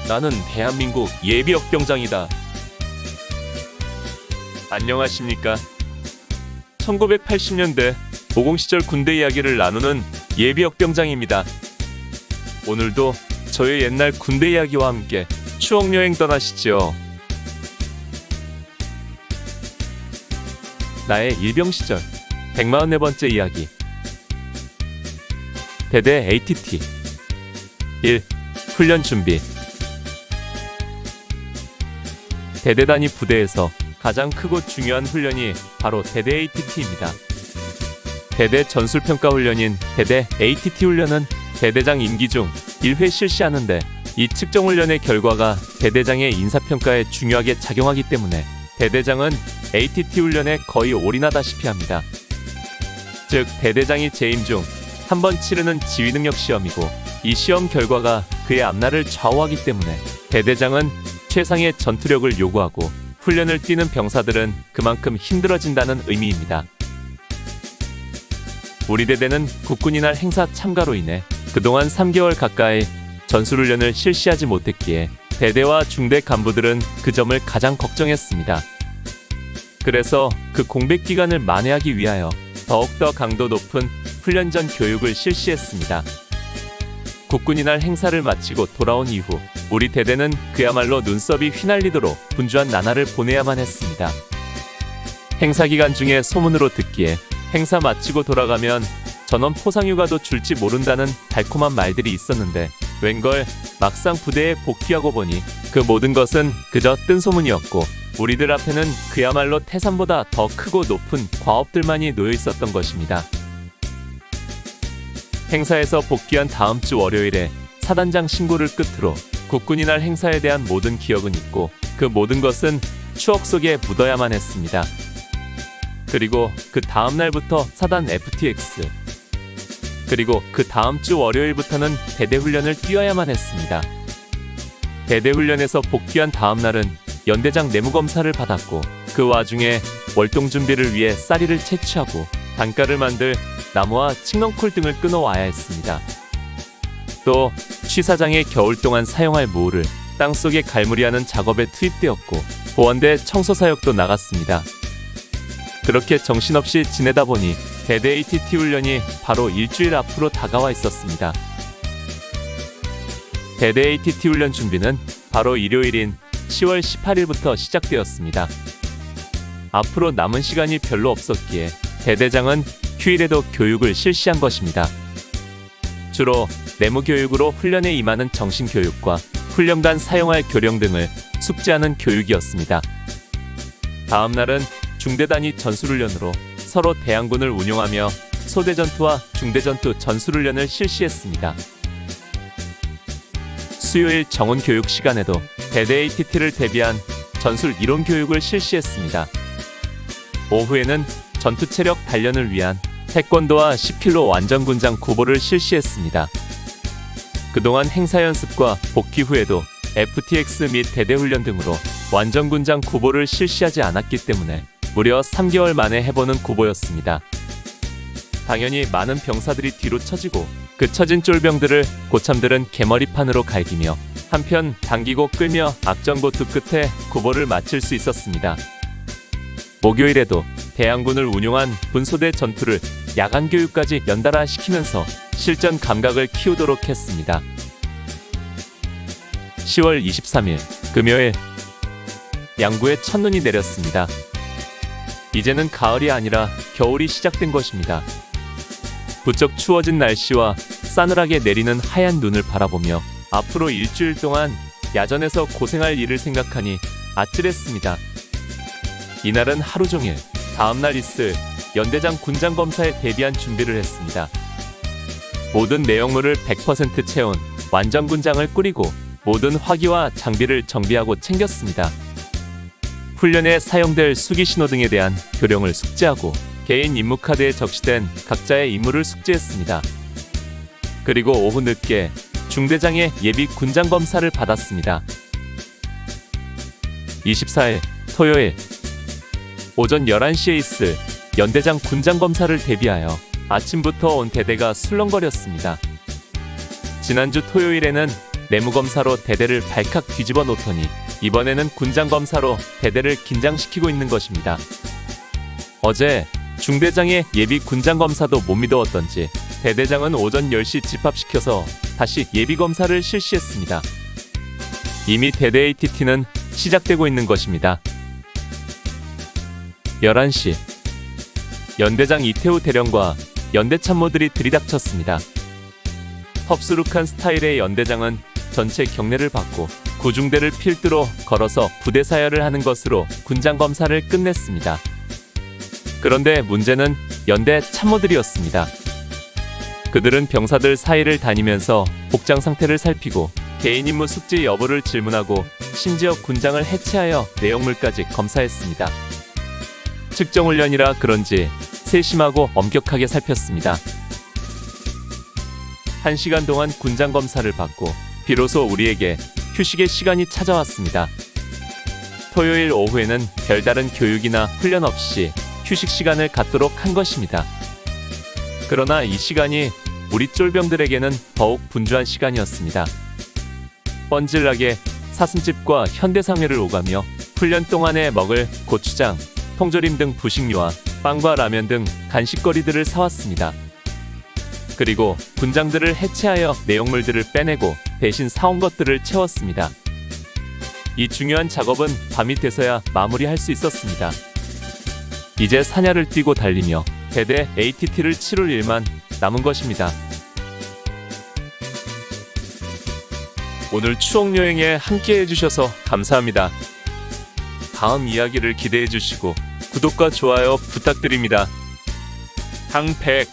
나는 대한민국 예비역병장이다. 안녕하십니까. 1980년대 50 시절 군대 이야기를 나누는 예비역병장입니다. 오늘도 저의 옛날 군대 이야기와 함께 추억여행 떠나시죠. 나의 일병 시절 144번째 이야기. 대대 ATT 1. 훈련 준비. 대대 단위 부대에서 가장 크고 중요한 훈련이 바로 대대 ATT입니다. 대대 전술평가 훈련인 대대 ATT 훈련은 대대장 임기 중 1회 실시하는데, 이 측정 훈련의 결과가 대대장의 인사평가에 중요하게 작용하기 때문에 대대장은 ATT 훈련에 거의 올인하다시피 합니다. 즉, 대대장이 재임 중 한 번 치르는 지휘능력 시험이고, 이 시험 결과가 그의 앞날을 좌우하기 때문에 대대장은 최상의 전투력을 요구하고, 훈련을 뛰는 병사들은 그만큼 힘들어진다는 의미입니다. 우리 대대는 국군이날 행사 참가로 인해 그동안 3개월 가까이 전술훈련을 실시하지 못했기에 대대와 중대 간부들은 그 점을 가장 걱정했습니다. 그래서 그 공백 기간을 만회하기 위하여 더욱더 강도 높은 훈련 전 교육을 실시했습니다. 국군이날 행사를 마치고 돌아온 이후 우리 대대는 그야말로 눈썹이 휘날리도록 분주한 나날을 보내야만 했습니다. 행사 기간 중에 소문으로 듣기에 행사 마치고 돌아가면 전원 포상휴가도 줄지 모른다는 달콤한 말들이 있었는데, 웬걸 막상 부대에 복귀하고 보니 그 모든 것은 그저 뜬소문이었고, 우리들 앞에는 그야말로 태산보다 더 크고 높은 과업들만이 놓여 있었던 것입니다. 행사에서 복귀한 다음 주 월요일에 사단장 신고를 끝으로 국군이날 행사에 대한 모든 기억은 잊고, 그 모든 것은 추억 속에 묻어야만 했습니다. 그리고 그 다음 날부터 사단 FTX, 그리고 그 다음 주 월요일부터는 대대훈련을 뛰어야만 했습니다. 대대훈련에서 복귀한 다음 날은 연대장 내무검사를 받았고, 그 와중에 월동 준비를 위해 쌀이를 채취하고 단가를 만들 나무와 칡넝쿨 등을 끊어와야 했습니다. 또 취사장의 겨울 동안 사용할 모를 땅속에 갈무리하는 작업에 투입되었고, 보원대 청소 사역도 나갔습니다. 그렇게 정신없이 지내다 보니 대대 ATT 훈련이 바로 일주일 앞으로 다가와 있었습니다. 대대 ATT 훈련 준비는 바로 일요일인 10월 18일부터 시작되었습니다. 앞으로 남은 시간이 별로 없었기에 대대장은 휴일에도 교육을 실시한 것입니다. 주로 내무교육으로 훈련에 임하는 정신교육과 훈련간 사용할 교령 등을 숙지하는 교육이었습니다. 다음 날은 중대단위 전술훈련으로 서로 대항군을 운용하며 소대전투와 중대전투 전술훈련을 실시했습니다. 수요일 정훈교육 시간에도 대대 ATT를 대비한 전술 이론 교육을 실시했습니다. 오후에는 전투체력 단련을 위한 태권도와 10km 완전군장 구보를 실시했습니다. 그동안 행사 연습과 복귀 후에도 FTX 및 대대훈련 등으로 완전군장 구보를 실시하지 않았기 때문에 무려 3개월 만에 해보는 구보였습니다. 당연히 많은 병사들이 뒤로 처지고, 그 처진 쫄병들을 고참들은 개머리판으로 갈기며 한편 당기고 끌며 악전고투 끝에 구보를 마칠 수 있었습니다. 목요일에도 대항군을 운용한 분소대 전투를 야간 교육까지 연달아 시키면서 실전 감각을 키우도록 했습니다. 10월 23일 금요일, 양구에 첫눈이 내렸습니다. 이제는 가을이 아니라 겨울이 시작된 것입니다. 부쩍 추워진 날씨와 싸늘하게 내리는 하얀 눈을 바라보며 앞으로 일주일 동안 야전에서 고생할 일을 생각하니 아찔했습니다. 이날은 하루 종일 다음날 있을 연대장 군장검사에 대비한 준비를 했습니다. 모든 내용물을 100% 채운 완전군장을 꾸리고 모든 화기와 장비를 정비하고 챙겼습니다. 훈련에 사용될 수기신호 등에 대한 교령을 숙지하고 개인 임무카드에 적시된 각자의 임무를 숙지했습니다. 그리고 오후 늦게 중대장의 예비 군장검사를 받았습니다. 24일 토요일 오전 11시에 있을 연대장 군장검사를 대비하여 아침부터 온 대대가 술렁거렸습니다. 지난주 토요일에는 내무검사로 대대를 발칵 뒤집어 놓더니 이번에는 군장검사로 대대를 긴장시키고 있는 것입니다. 어제 중대장의 예비 군장검사도 못 믿어왔던지 대대장은 오전 10시 집합시켜서 다시 예비검사를 실시했습니다. 이미 대대 ATT는 시작되고 있는 것입니다. 11시 연대장 이태우 대령과 연대 참모들이 들이닥쳤습니다. 텁수룩한 스타일의 연대장은 전체 경례를 받고 구중대를 필두로 걸어서 부대 사열을 하는 것으로 군장검사를 끝냈습니다. 그런데 문제는 연대 참모들이었습니다. 그들은 병사들 사이를 다니면서 복장 상태를 살피고 개인 임무 숙지 여부를 질문하고 심지어 군장을 해체하여 내용물까지 검사했습니다. 측정훈련이라 그런지 세심하고 엄격하게 살폈습니다. 1시간 동안 군장 검사를 받고 비로소 우리에게 휴식의 시간이 찾아왔습니다. 토요일 오후에는 별다른 교육이나 훈련 없이 휴식 시간을 갖도록 한 것입니다. 그러나 이 시간이 우리 쫄병들에게는 더욱 분주한 시간이었습니다. 뻔질나게 사슴집과 현대상회를 오가며 훈련 동안에 먹을 고추장, 통조림 등 부식류와 빵과 라면 등 간식거리들을 사왔습니다. 그리고 군장들을 해체하여 내용물들을 빼내고 대신 사온 것들을 채웠습니다. 이 중요한 작업은 밤이 돼서야 마무리할 수 있었습니다. 이제 사냐를 뛰고 달리며 대대 ATT를 치룰 일만 남은 것입니다. 오늘 추억여행에 함께 해주셔서 감사합니다. 다음 이야기를 기대해 주시고 구독과 좋아요 부탁드립니다. 항백